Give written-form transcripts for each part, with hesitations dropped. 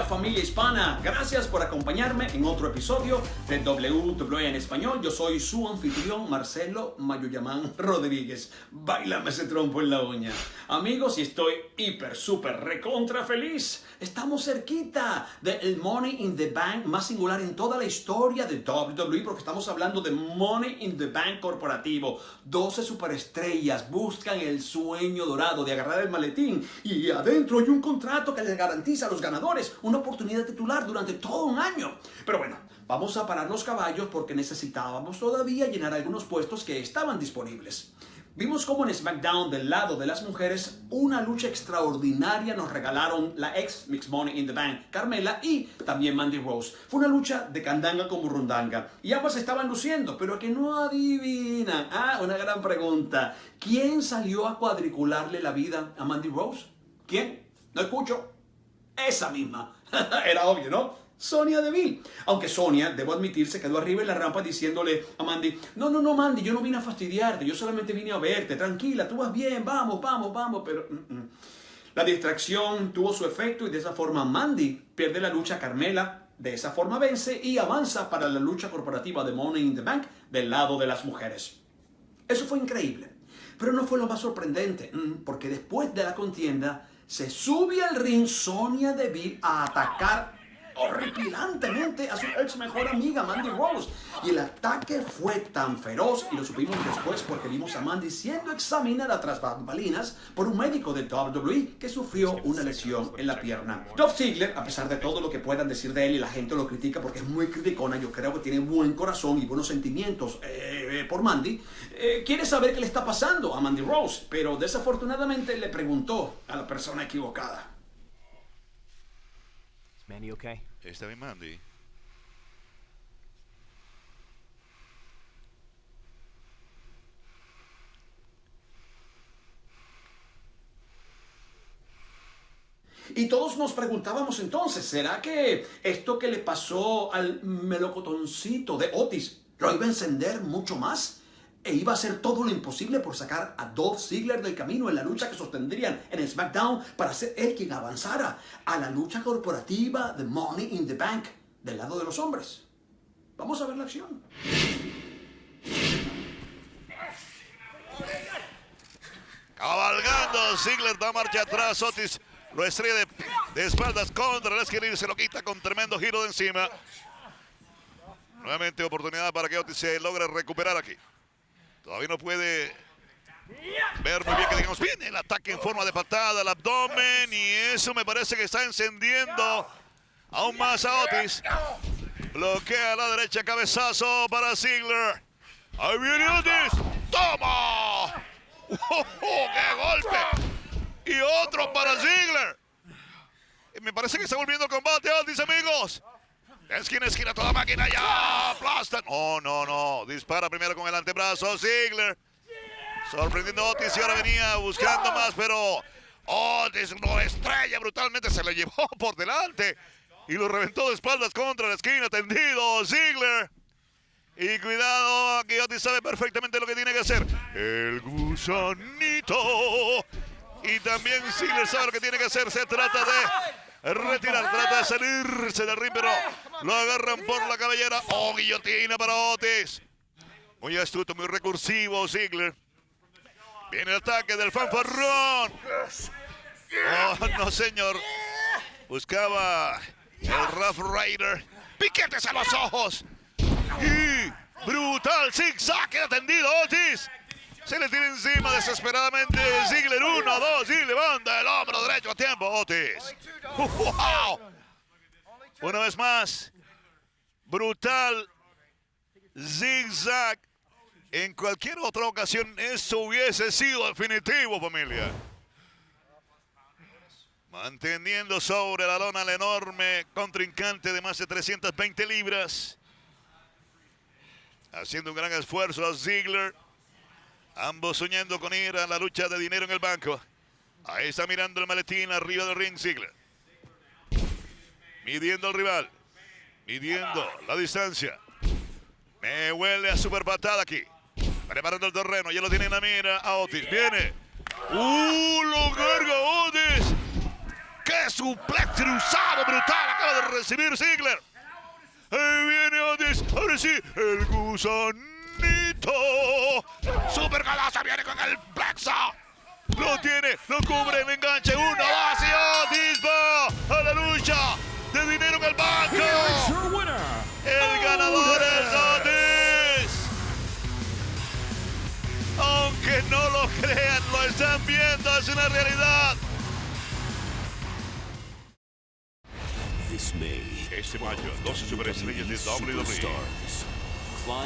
familia hispana, gracias por acompañarme en otro episodio de WWE en español. Yo soy su anfitrión Marcelo Mayuyamán Rodríguez. Báilame ese trompo en la uña. Amigos, y estoy hiper, súper, recontra feliz. Estamos cerquita del Money in the Bank más singular en toda la historia de WWE, porque estamos hablando de Money in the Bank corporativo. 12 superestrellas buscan el sueño dorado de agarrar el maletín y adentro hay un contrato que les garantiza a los ganadores una oportunidad titular durante todo un año. Pero bueno, vamos a parar los caballos porque necesitábamos todavía llenar algunos puestos que estaban disponibles. Vimos cómo en SmackDown, del lado de las mujeres, una lucha extraordinaria nos regalaron la ex Mixed Money in the Bank, Carmella, y también Mandy Rose. Fue una lucha de candanga con burundanga. Y ambas estaban luciendo, pero a que no adivinan. Una gran pregunta. ¿Quién salió a cuadricularle la vida a Mandy Rose? ¿Quién? No escucho. Esa misma. Era obvio, ¿no? Sonya Deville. Aunque Sonya, debo admitir, se quedó arriba en la rampa diciéndole a Mandy: No, Mandy, yo no vine a fastidiarte, yo solamente vine a verte, tranquila, tú vas bien, vamos, pero... La distracción tuvo su efecto y de esa forma Mandy pierde la lucha a Carmella, de esa forma vence y avanza para la lucha corporativa de Money in the Bank del lado de las mujeres. Eso fue increíble, pero no fue lo más sorprendente, porque después de la contienda se sube al ring Sonya Deville a atacar horripilantemente a su ex mejor amiga Mandy Rose, y el ataque fue tan feroz, y lo supimos después porque vimos a Mandy siendo examinada tras bambalinas por un médico de WWE que sufrió una lesión en la pierna. Dolph Ziggler, a pesar de todo lo que puedan decir de él y la gente lo critica porque es muy criticona, yo creo que tiene buen corazón y buenos sentimientos por Mandy, quiere saber qué le está pasando a Mandy Rose, pero desafortunadamente le preguntó a la persona equivocada. Is Mandy okay? ¿Está bien, Mandy? Y todos nos preguntábamos entonces, ¿será que esto que le pasó al melocotoncito de Otis lo iba a encender mucho más? E iba a hacer todo lo imposible por sacar a Dolph Ziggler del camino en la lucha que sostendrían en SmackDown para ser él quien avanzara a la lucha corporativa de Money in the Bank del lado de los hombres. Vamos a ver la acción. Cabalgando, Ziggler da marcha atrás, Otis lo estrella de espaldas contra la esquina y se lo quita con tremendo giro de encima. Nuevamente oportunidad para que Otis se logre recuperar aquí. Todavía no puede ver muy bien que digamos. Viene el ataque en forma de patada al abdomen y eso me parece que está encendiendo aún más a Otis. Bloquea a la derecha, cabezazo para Ziggler. Ahí viene Otis. ¡Toma! ¡Qué golpe! Y otro para Ziggler. Me parece que está volviendo el combate, Otis, amigos. Esquina, esquina, toda máquina, ya aplastan. Oh, no. Dispara primero con el antebrazo, Ziggler. Sorprendiendo a Otis y ahora venía buscando más, pero Otis lo estrella brutalmente, se lo llevó por delante y lo reventó de espaldas contra la esquina, tendido Ziggler. Y cuidado, aquí Otis sabe perfectamente lo que tiene que hacer. El gusanito. Y también Ziggler sabe lo que tiene que hacer. Se trata de retirar, trata de salirse del ring, pero lo agarran por la cabellera. Oh, guillotina para Otis. Muy astuto, muy recursivo Ziggler. Viene el ataque del fanfarrón. Oh, no, señor. Buscaba el Rough Rider. Piquetes a los ojos. Y brutal zigzag, queda tendido Otis. Se le tira encima desesperadamente Ziggler. 1, 2 y levanta el hombro derecho a tiempo Otis. ¡Wow! Una vez más, brutal zigzag. En cualquier otra ocasión eso hubiese sido definitivo, familia. Manteniendo sobre la lona al enorme contrincante de más de 320 libras. Haciendo un gran esfuerzo a Ziggler. Ambos soñando con ir a la lucha de dinero en el banco. Ahí está mirando el maletín arriba del ring Ziggler. Midiendo al rival. Midiendo la distancia. Me huele a super patada aquí. Preparando el terreno. Ya lo tiene en la mira a Otis. Viene. Lo carga Otis. ¡Qué ¡Qué suplex cruzado brutal! Acaba de recibir Ziggler. Ahí viene Otis. Ahora sí, el gusanito. Super Galaza viene con el plexo. Lo tiene, lo cubre, el enganche. 1, 2 y Otis va a la lucha de dinero en el banco. El ganador es Otis. Aunque no lo crean, lo están viendo, es una realidad. Este mayo, 12 superestrellas de WWE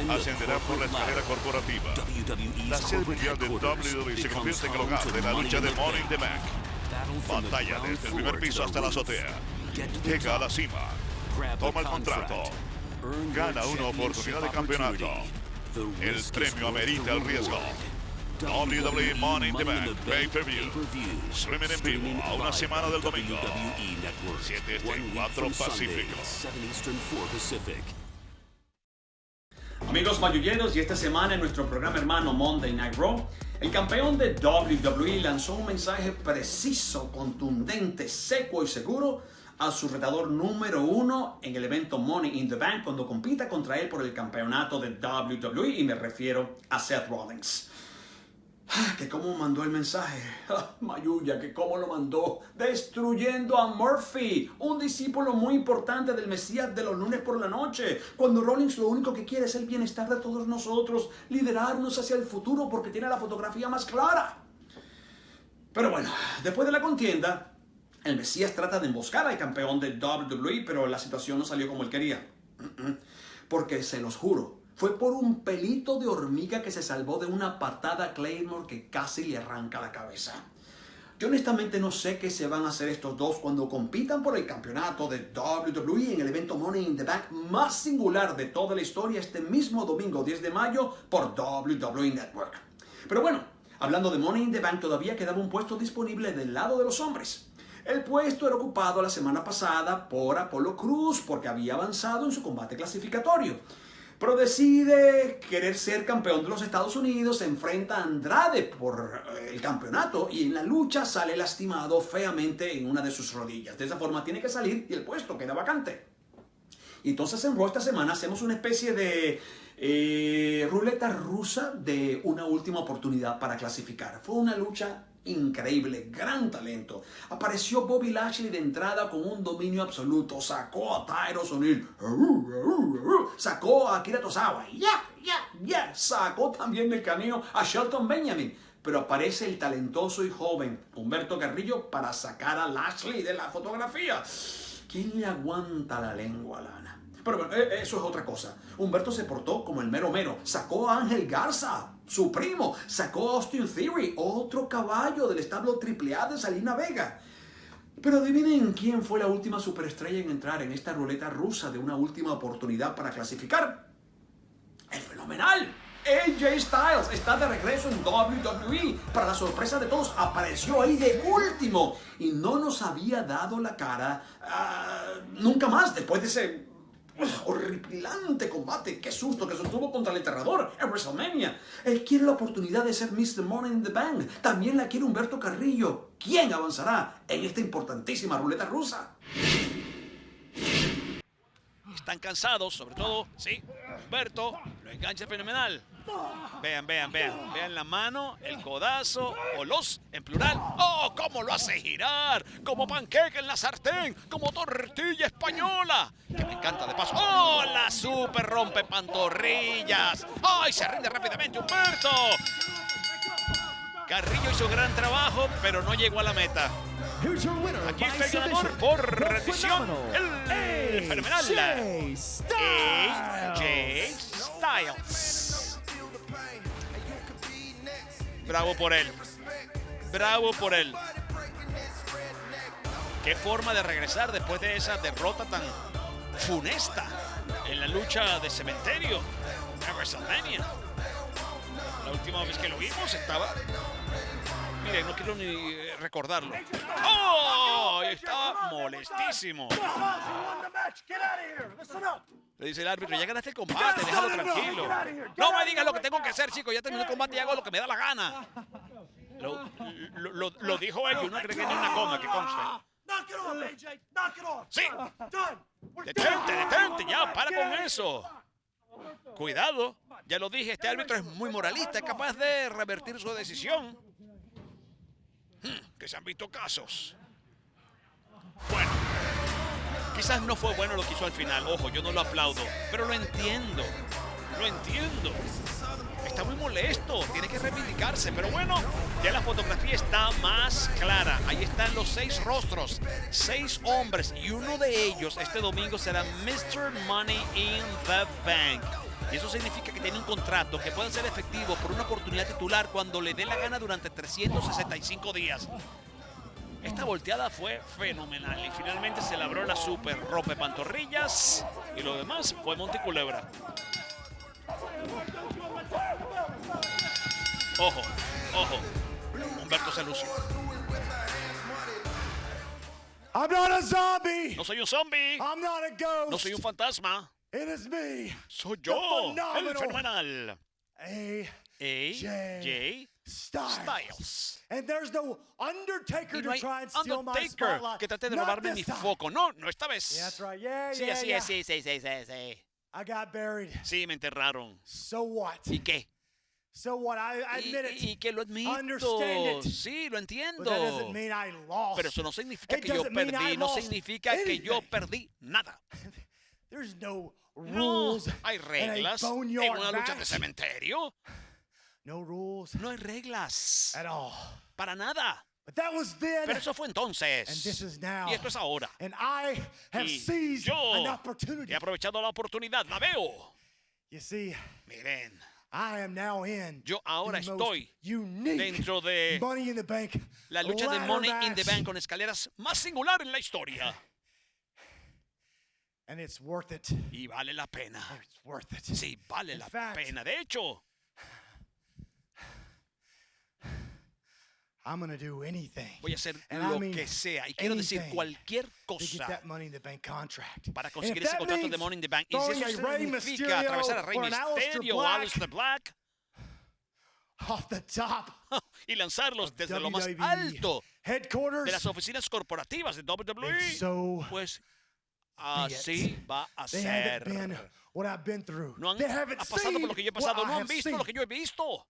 ascenderán por la escalera corporativa. La sede mundial de WWE se convierte en el hogar de la lucha de Money in the Bank. Batalla desde el primer piso hasta la azotea. Llega a la cima. Toma el contrato. Gana una oportunidad de campeonato. El premio amerita el riesgo. WWE Money in the Bank Pay-Per-View. Streaming en vivo a una semana del domingo. 7 Este, 4 Pacífico. Amigos mayulleros, y esta semana en nuestro programa hermano Monday Night Raw, el campeón de WWE lanzó un mensaje preciso, contundente, seco y seguro a su retador número 1 en el evento Money in the Bank cuando compita contra él por el campeonato de WWE, y me refiero a Seth Rollins. Que cómo mandó el mensaje, Mayuya, que cómo lo mandó, destruyendo a Murphy, un discípulo muy importante del Mesías de los lunes por la noche, cuando Rollins lo único que quiere es el bienestar de todos nosotros, liderarnos hacia el futuro porque tiene la fotografía más clara. Pero bueno, después de la contienda, el Mesías trata de emboscar al campeón de WWE, pero la situación no salió como él quería, porque se los juro, fue por un pelito de hormiga que se salvó de una patada Claymore que casi le arranca la cabeza. Yo honestamente no sé qué se van a hacer estos dos cuando compitan por el campeonato de WWE en el evento Money in the Bank más singular de toda la historia este mismo domingo 10 de mayo por WWE Network. Pero bueno, hablando de Money in the Bank, todavía quedaba un puesto disponible del lado de los hombres. El puesto era ocupado la semana pasada por Apollo Crews porque había avanzado en su combate clasificatorio. Pero decide querer ser campeón de los Estados Unidos, se enfrenta a Andrade por el campeonato y en la lucha sale lastimado feamente en una de sus rodillas. De esa forma tiene que salir y el puesto queda vacante. Y entonces en Raw esta semana hacemos una especie de ruleta rusa de una última oportunidad para clasificar. Fue una lucha increíble, gran talento. Apareció Bobby Lashley de entrada con un dominio absoluto. Sacó a Tyros O'Neill. Sacó a Akira Tozawa. Sacó también del camino a Shelton Benjamin. Pero aparece el talentoso y joven Humberto Carrillo para sacar a Lashley de la fotografía. ¿Quién le aguanta la lengua, Lana? Pero bueno, eso es otra cosa. Humberto se portó como el mero mero. Sacó a Ángel Garza, su primo. Sacó a Austin Theory, otro caballo del establo AAA de Salina Vega. Pero adivinen quién fue la última superestrella en entrar en esta ruleta rusa de una última oportunidad para clasificar. ¡El fenomenal! AJ Styles está de regreso en WWE. Para la sorpresa de todos, apareció ahí de último. Y no nos había dado la cara nunca más después de ese horripilante combate. Qué susto que sostuvo contra el enterrador en WrestleMania. Él quiere la oportunidad de ser Mr. Money in the Bank. También la quiere Humberto Carrillo. ¿Quién avanzará en esta importantísima ruleta rusa? Están cansados, sobre todo, sí, Humberto, lo engancha fenomenal. Vean, vean, vean, vean la mano, el codazo, o los, en plural. ¡Oh, cómo lo hace girar! Como panqueque en la sartén, como tortilla española. Que me encanta de paso. ¡Oh, la super rompe pantorrillas! ¡Ay, se rinde rápidamente Humberto! Carrillo hizo gran trabajo, pero no llegó a la meta. Aquí está el ganador por rendición, el fenomenal AJ Styles. Bravo por él. Bravo por él. Qué forma de regresar después de esa derrota tan funesta en la lucha de cementerio en WrestleMania. La última vez que lo vimos estaba... Mire, no quiero ni recordarlo. ¡Oh! Estaba molestísimo. Le dice el árbitro, ya ganaste el combate, déjalo tranquilo. No me digas lo que tengo que hacer, chico. Ya terminé el combate y hago lo que me da la gana. Lo dijo él, y uno cree que ni una coma, que conste. Sí. Detente, ya, para con eso. Cuidado, ya lo dije, este árbitro es muy moralista, es capaz de revertir su decisión. Que se han visto casos. Bueno, quizás no fue bueno lo que hizo al final. Ojo, yo no lo aplaudo, pero lo entiendo. Lo entiendo. Está muy molesto, tiene que reivindicarse, pero bueno, ya la fotografía está más clara. Ahí están los 6 rostros, 6 hombres, y uno de ellos este domingo será Mr. Money in the Bank. Y eso significa que tiene un contrato que puede ser efectivo por una oportunidad titular cuando le dé la gana durante 365 días. Esta volteada fue fenomenal y finalmente se labró la super rompe pantorrillas y lo demás fue Monteculebra. Ojo, ojo, Humberto se lució. I'm not a zombie. No soy un zombie, I'm not a ghost. no soy un fantasma, It is me. soy yo, The el fenomenal AJ Styles. Styles. And there's no Undertaker Y to no hay try and steal my Undertaker spotlight. que trate de Not robarme this mi time. foco. No, no esta vez. Yeah, that's right. Yeah, Sí, yeah, así yeah. es, sí. I got buried. Sí, me enterraron. So what? ¿Y qué? So what? I admit it. Y que lo admito. Understand it. Sí, lo entiendo. But that doesn't mean I lost. Pero eso no significa It que yo doesn't mean I perdí. No lost significa que yo anything. perdí nada. There's no No, rules. hay in a reglas en boneyard una lucha de match. cementerio. No rules No hay reglas. at all. Para nada. But that was then. Pero eso fue entonces. And this is now. Y esto es ahora. And I have Y seized yo an opportunity. he aprovechado la oportunidad. La veo. You see, Miren. I am now in Yo ahora the most estoy unique dentro de Money in the Bank la lucha de ladder Money in the match, Bank con escaleras más singular en la historia. and it's worth it. Y vale la pena. It's worth it. Sí, vale In la fact, pena. De hecho, I'm gonna do anything voy a hacer And lo I mean que sea. Y quiero decir anything cualquier to get cosa that Money in the Bank contract. para And conseguir if ese that contrato de means Money in the Bank. Y si throwing eso a Rey significa atravesar a Rey Mysterio or an Aleister Mysterio o Black Aleister Black off the top y lanzarlos desde lo más WWE alto headquarters, de las oficinas corporativas de then WWE, so pues así va a they haven't ser. been what I've been through. No han They haven't pasado por lo que yo he seen what pasado, I no han have visto seen. lo que yo he visto.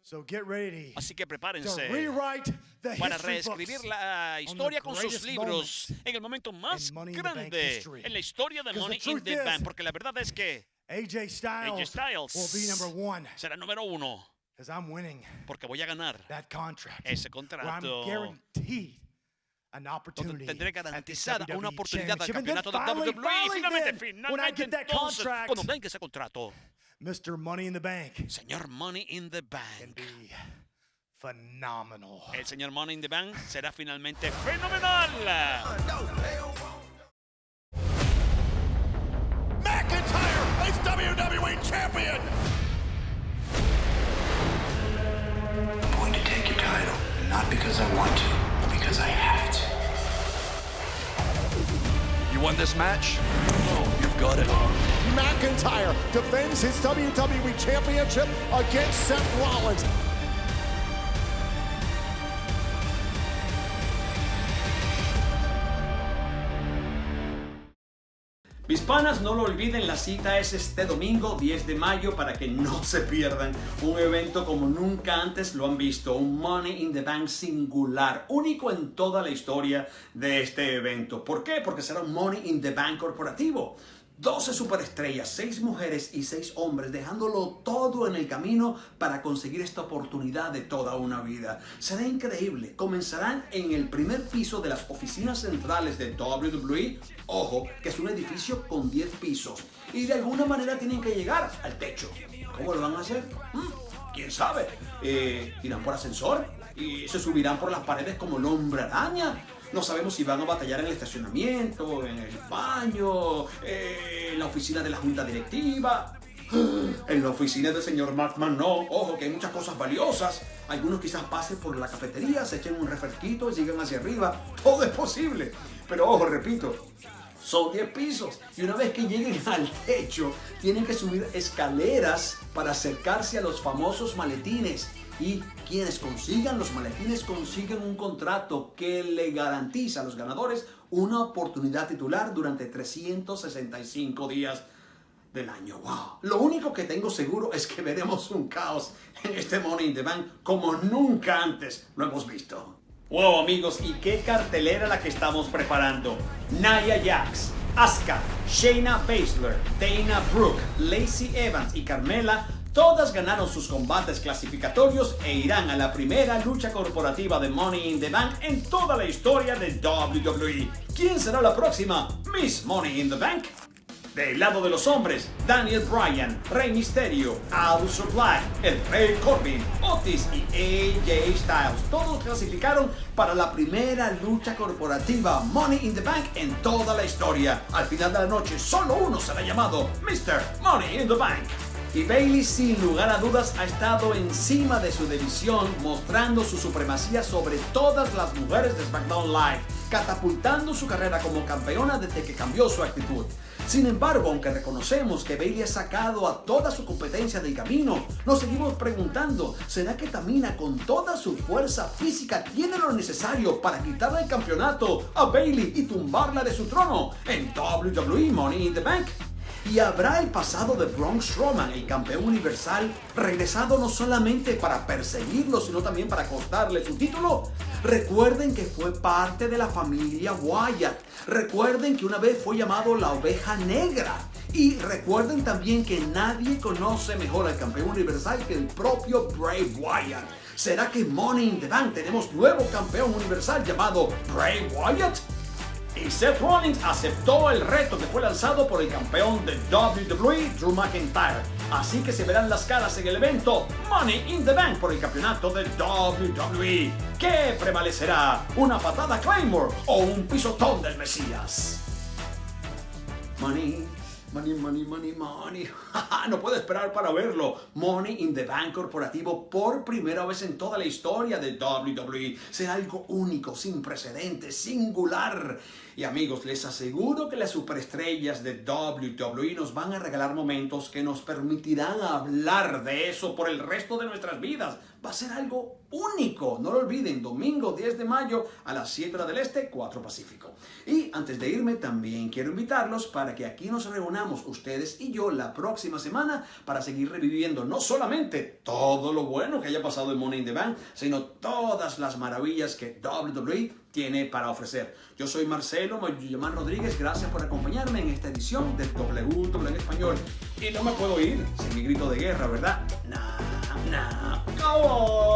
So get ready Así que to prepárense rewrite the para history reescribir books la historia con sus greatest libros en el momento más in Money in the Bank grande history. en la historia de 'Cause Money the in truth the is, Bank. Porque la verdad es que AJ Styles, AJ Styles will be number one será número 1 because I'm winning porque voy a ganar that contract. ese Where I'm contrato. guaranteed an Donde opportunity tendré at the garantizada una WWE oportunidad al Championship. And then campeonato de finally, WWE. Y finalmente, when I finalmente, get that entonces, contract, cuando tenga ese contrato, Mr. Money in the Bank señor Money in the can Bank, be phenomenal. el señor Money in the Bank será finalmente fenomenal. McIntyre is WWE Champion! I'm going to take your title, not because I want to, but because I have to. You won this match? No, you've got it. McIntyre defends his WWE Championship against Seth Rollins. Mis panas, no lo olviden, la cita es este domingo 10 de mayo para que no se pierdan un evento como nunca antes lo han visto, un Money in the Bank singular, único en toda la historia de este evento. ¿Por qué? Porque será un Money in the Bank corporativo. 12 superestrellas, 6 mujeres y 6 hombres, dejándolo todo en el camino para conseguir esta oportunidad de toda una vida. Será increíble. Comenzarán en el primer piso de las oficinas centrales de WWE. Ojo, que es un edificio con 10 pisos. Y de alguna manera tienen que llegar al techo. ¿Cómo lo van a hacer? ¿Quién sabe? ¿Irán por ascensor? ¿Y se subirán por las paredes como el hombre araña? No sabemos si van a batallar en el estacionamiento, en el baño, en la oficina de la junta directiva, en la oficina del señor McMahon. No, ojo, que hay muchas cosas valiosas. Algunos quizás pasen por la cafetería, se echen un refresquito y sigan hacia arriba. Todo es posible. Pero ojo, repito, son 10 pisos. Y una vez que lleguen al techo, tienen que subir escaleras para acercarse a los famosos maletines. Y quienes consigan los maletines consiguen un contrato que le garantiza a los ganadores una oportunidad titular durante 365 días del año. ¡Wow! Lo único que tengo seguro es que veremos un caos en este Money in the Bank como nunca antes lo hemos visto. ¡Wow, amigos! ¿Y qué cartelera la que estamos preparando? Nia Jax, Asuka, Shayna Baszler, Dana Brooke, Lacey Evans y Carmella todas ganaron sus combates clasificatorios e irán a la primera lucha corporativa de Money in the Bank en toda la historia de WWE. ¿Quién será la próxima Miss Money in the Bank? Del lado de los hombres, Daniel Bryan, Rey Mysterio, Aleister Black, el Rey Corbin, Otis y AJ Styles. Todos clasificaron para la primera lucha corporativa Money in the Bank en toda la historia. Al final de la noche, solo uno será llamado Mr. Money in the Bank. Y Bayley, sin lugar a dudas, ha estado encima de su división, mostrando su supremacía sobre todas las mujeres de SmackDown Live, catapultando su carrera como campeona desde que cambió su actitud. Sin embargo, aunque reconocemos que Bayley ha sacado a toda su competencia del camino, nos seguimos preguntando, ¿será que Tamina con toda su fuerza física tiene lo necesario para quitarle el campeonato a Bayley y tumbarla de su trono en WWE Money in the Bank? ¿Y habrá el pasado de Braun Strowman, el campeón universal, regresado no solamente para perseguirlo, sino también para costarle su título? Recuerden que fue parte de la familia Wyatt. Recuerden que una vez fue llamado la oveja negra. Y recuerden también que nadie conoce mejor al campeón universal que el propio Bray Wyatt. ¿Será que Money in the Bank tenemos nuevo campeón universal llamado Bray Wyatt? Y Seth Rollins aceptó el reto que fue lanzado por el campeón de WWE, Drew McIntyre. Así que se verán las caras en el evento Money in the Bank por el campeonato de WWE. ¿Qué prevalecerá? ¿Una patada Claymore o un pisotón del Mesías? Money. No puedo esperar para verlo. Money in the Bank corporativo por primera vez en toda la historia de WWE. Será algo único, sin precedentes, singular. Y amigos, les aseguro que las superestrellas de WWE nos van a regalar momentos que nos permitirán hablar de eso por el resto de nuestras vidas. Va a ser algo único. No lo olviden, domingo 10 de mayo a las 7 del Este, 4 Pacífico. Y antes de irme, también quiero invitarlos para que aquí nos reunamos ustedes y yo la próxima semana para seguir reviviendo no solamente todo lo bueno que haya pasado en Money in the Bank, sino todas las maravillas que WWE tiene para ofrecer. Yo soy Marcelo Mayuyamán Rodríguez, gracias por acompañarme en esta edición de WWE en Español. Y no me puedo ir sin mi grito de guerra, ¿verdad? Nah, go on.